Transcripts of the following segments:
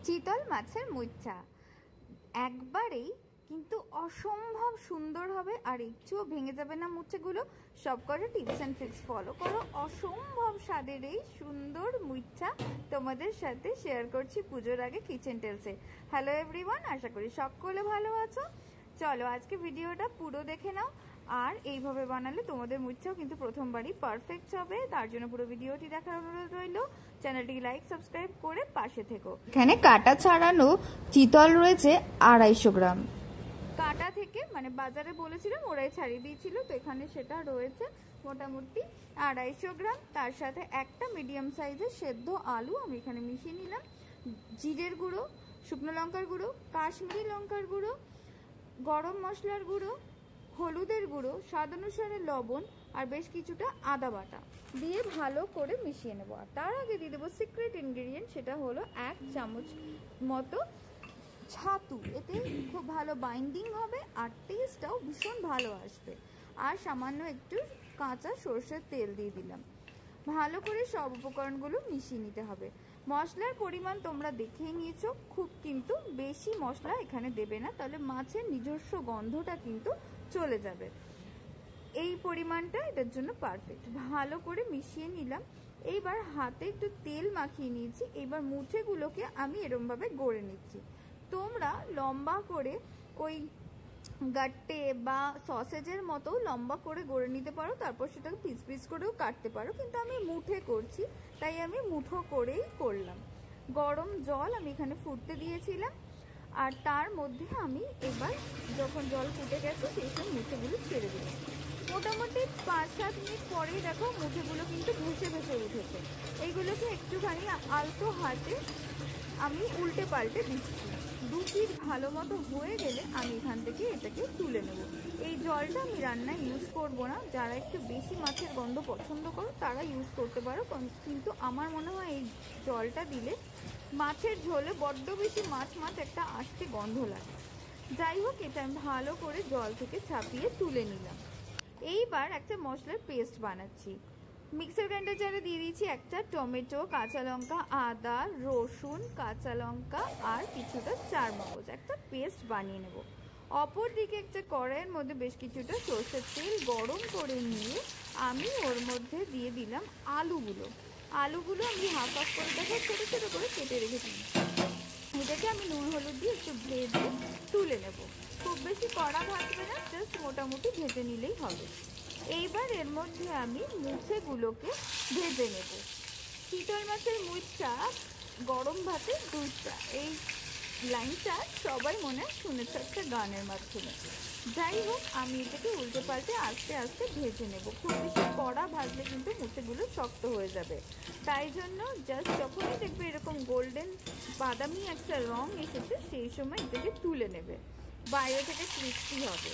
চিতল মাছের মুইচ্ছা একবারেই কিন্তু অসম্ভব সুন্দর হবে আর একটুও ভেঙে যাবে না মুচ্ছাগুলো। সবকটা টিপস অ্যান্ড ট্রিক্স ফলো করো, অসম্ভব স্বাদের এই সুন্দর মুইচ্ছা তোমাদের সাথে শেয়ার করছি পুজোর আগে কিচেন টেলসে। হ্যালো এভরিওয়ান, আশা করি সকলে ভালো আছো। চলো আজকে ভিডিওটা পুরো দেখে নাও, আর এইভাবে বানালে তোমাদের মুচ্ছাও কিন্তু প্রথমবারই পারফেক্ট হবে। তার জন্য পুরো ভিডিওটি দেখার অনুরোধ রইল। চ্যানেলটি লাইক সাবস্ক্রাইব করে পাশে থেকো। এখানে কাটা ছাড়ানো চিতল রয়েছে 250 গ্রাম। কাটা থেকে মানে বাজারে বলেছিলাম ওরাই ছাড়িয়ে দিয়েছিল, তো এখানে সেটা রয়েছে মোটামুটি 250 গ্রাম। তার সাথে একটা মিডিয়াম সাইজের সেদ্ধ আলু আমি এখানে মিশিয়ে নিলাম। জিরের গুঁড়ো, শুকনো লঙ্কার গুঁড়ো, কাশ্মীরি লঙ্কার গুঁড়ো, গরম মশলার গুঁড়ো, হলুদের গুঁড়ো, স্বাদ অনুসারে লবণ আর বেশ কিছুটা আদা বাটা দিয়ে ভালো করে মিশিয়ে নেব। আর তার আগে দিয়ে দেবো সিক্রেট ইনগ্রেডিয়েন্ট, সেটা হলো 1 চামচ মতো ছাতু। এতে খুব ভালো বাইন্ডিং হবে আর টেস্টটাও ভীষণ ভালো আসবে। আর সামান্য একটু কাঁচা সরষের তেল দিয়ে দিলাম। ভালো করে সব উপকরণগুলো মিশিয়ে নিতে হবে। মশলার পরিমাণ তোমরা দেখেই নিয়েছো, খুব কিন্তু বেশি মশলা এখানে দেবে না, তাহলে মাছের নিজস্ব গন্ধটা কিন্তু চলে যাবে। এই পরিমাণটা এটার জন্য পারফেক্ট। ভালো করে মিশিয়ে নিলাম। এইবার হাতে একটু তেল মাখিয়ে নিয়েছি। এইবার মুঠেগুলোকে আমি এরমভাবে গড়ে নিচ্ছি। তোমরা লম্বা করে ওই গাট্টে বা সসেজের মতো লম্বা করে গড়ে নিতে পারো, তারপর সেটাকে পিস পিস করেও কাটতে পারো, কিন্তু আমি মুঠে করছি তাই আমি মুঠো করেই করলাম। গরম জল আমি এখানে ফুটতে দিয়েছিলাম, আর তার মধ্যে আমি এবার যখন জল ফুটে গেছে সেই সব মুঠেগুলো ছেড়ে দিলাম। মোটামুটি 5-7 মিনিট পরেই দেখো মুঠেগুলো কিন্তু ভেসে ভেসে উঠেছে। এইগুলোকে একটুখানি আলতো হাতে আমি উল্টে পাল্টে দিচ্ছি। 2 পিঠ ভালো মতো হয়ে গেলে আমি এখান থেকে এটাকে তুলে নেব। এই জলটা আমি রান্নায় ইউজ করব না। যারা একটু বেশি মাছের গন্ধ পছন্দ করো তারা ইউজ করতে পারো, কিন্তু আমার মনে হয় এই জলটা দিলে মাছের ঝোলে বড্ড বেশি মাছ মাছ একটা আস্তে গন্ধ লাগে। যাই হোক, এটা আমি ভালো করে জল থেকে ছাপিয়ে তুলে নিলাম। এইবার একটা মশলার পেস্ট বানাচ্ছি। মিক্সার গ্রাইন্ডার জারে দিয়ে দিয়েছি একটা টমেটো, কাঁচা লঙ্কা, আদা, রসুন, কাঁচা লঙ্কা আর কিছুটা চারমগজ, একটা পেস্ট বানিয়ে নেব। অপর দিকে একটা কড়াইয়ের মধ্যে বেশ কিছুটা সরষের তেল গরম করে নিয়ে আমি ওর মধ্যে দিয়ে দিলাম আলুগুলো। আলুগুলো আমি হাফ করে দেখো ছোটো ছোটো করে কেটে রেখেছি। এটাকে আমি নুন হলুদ দিয়ে একটু ভেজে তুলে নেব। খুব বেশি কড়া ভাজবে না, জাস্ট মোটামুটি ভেজে নিলেই হবে। এইবার এর মধ্যে আমি মুচ্ছেগুলোকে ভেজে নেব। চিতল মাছের মুচ্ছা গরম ভাতে দুধটা, এই লাইনটা সবাই মনে শুনেছে একটা গানের মাধ্যমে। যাই হোক, আমি এটাকে উল্টে পাল্টে আস্তে আস্তে ভেজে নেব। খুব বেশি কড়া ভাজলে কিন্তু মুচ্ছেগুলো শক্ত হয়ে যাবে। তাই জন্য জাস্ট যখনই দেখবে এরকম গোল্ডেন বাদামি একটা রং এসেছে সেই সময় এটাকে তুলে নেবে। বাইরে থেকে ক্রিস্পি হবে।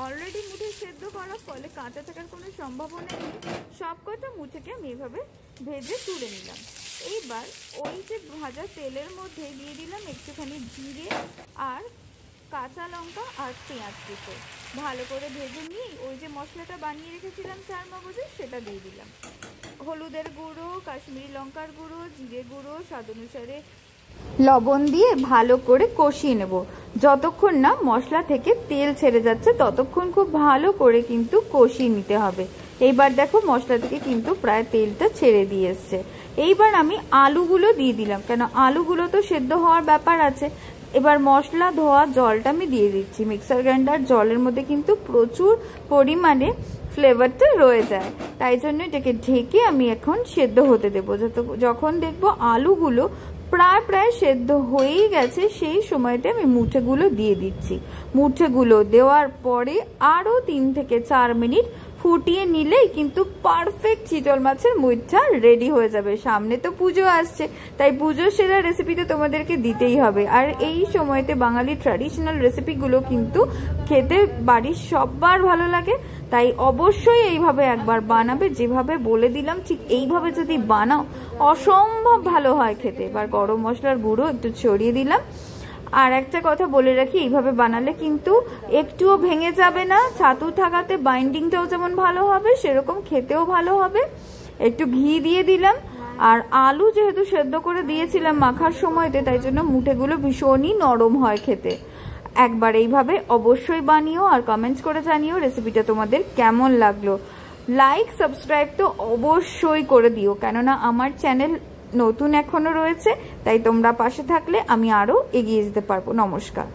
অলরেডি মুঠে সেদ্ধ করার ফলে কাঁচা থাকার কোনো সম্ভাবনা নেই। সবকটা মুঠেকে আমি এভাবে ভেজে তুলে নিলাম। এইবার ওই যে ভাজা তেলের মধ্যে দিয়ে দিলাম একটুখানি জিরে আর কাঁচা লঙ্কা আর পেঁয়াজ কুচো। ভালো করে ভেজে নিয়ে ওই যে মশলাটা বানিয়ে রেখেছিলাম চারমগজের, সেটা দিয়ে দিলাম। হলুদের গুঁড়ো, কাশ্মীরি লঙ্কার গুঁড়ো, জিরে গুঁড়ো, স্বাদ অনুসারে লবণ দিয়ে ভালো করে কষিয়ে নেব। যতক্ষণ না মশলা থেকে তেল ছেড়ে যাচ্ছে ততক্ষণ খুব ভালো করে কিন্তু কষিয়ে নিতে হবে। এইবার দেখো মশলা থেকে কিন্তু প্রায় তেলটা ছেড়ে দিয়ে এসছে। এইবার আমি আলুগুলো দিয়ে দিলাম, কেন আলুগুলো তো সেদ্ধ হওয়ার ব্যাপার আছে। এবার মশলা ধোয়া জলটা আমি দিয়ে দিচ্ছি। মিক্সার গ্রাইন্ডার জলের মধ্যে কিন্তু প্রচুর পরিমাণে ফ্লেভারটা রয়ে যায়, তাই জন্য এটাকে ঢেকে আমি এখন সেদ্ধ হতে দেবো। যখন দেখবো আলুগুলো প্রায় সেদ্ধ হয়েই গেছে সেই সময়তে আমি মুঠেগুলো দিয়ে দিচ্ছি। মুঠেগুলো দেওয়ার পরে আরও 3 থেকে 4 মিনিট ফুটিয়ে নিলেই কিন্তু পারফেক্ট চিতল মাছের মুইচ্ছা রেডি হয়ে যাবে। সামনে তো পুজো আসছে, তাই পুজোর সেরা রেসিপি তো তোমাদেরকে দিতেই হবে। আর এই সময়তে বাঙালি ট্র্যাডিশনাল রেসিপিগুলো কিন্তু খেতে বাড়ির সবার ভালো লাগে, তাই অবশ্যই এইভাবে একবার বানাবে। যেভাবে বলে দিলাম ঠিক এইভাবে যদি বানাও অসম্ভব ভালো হয় খেতে। এবার গরম মশলার গুঁড়ো একটু ছড়িয়ে দিলাম। আর একটা কথা বলে রাখি, এইভাবে বানালে কিন্তু একটুও ভেঙে যাবে না। ছাতু থাকাতে বাইন্ডিংটাও যেমন ভালো হবে সেরকম খেতেও ভালো হবে। একটু ঘি দিয়ে দিলাম আর আলু যেহেতু সেদ্ধ করে দিয়েছিলাম মাখার সময়তে, তাই জন্য মুঠেগুলো ভীষণই নরম হয় খেতে। একবার এইভাবে অবশ্যই বানিও আর কমেন্টস করে জানিও রেসিপিটা তোমাদের কেমন লাগলো। লাইক সাবস্ক্রাইব তো অবশ্যই করে দিও, কেননা আমার চ্যানেল নতুন এখনো রয়েছে, তাই তোমরা পাশে থাকলে আমি আরো এগিয়ে যেতে পারবো। নমস্কার।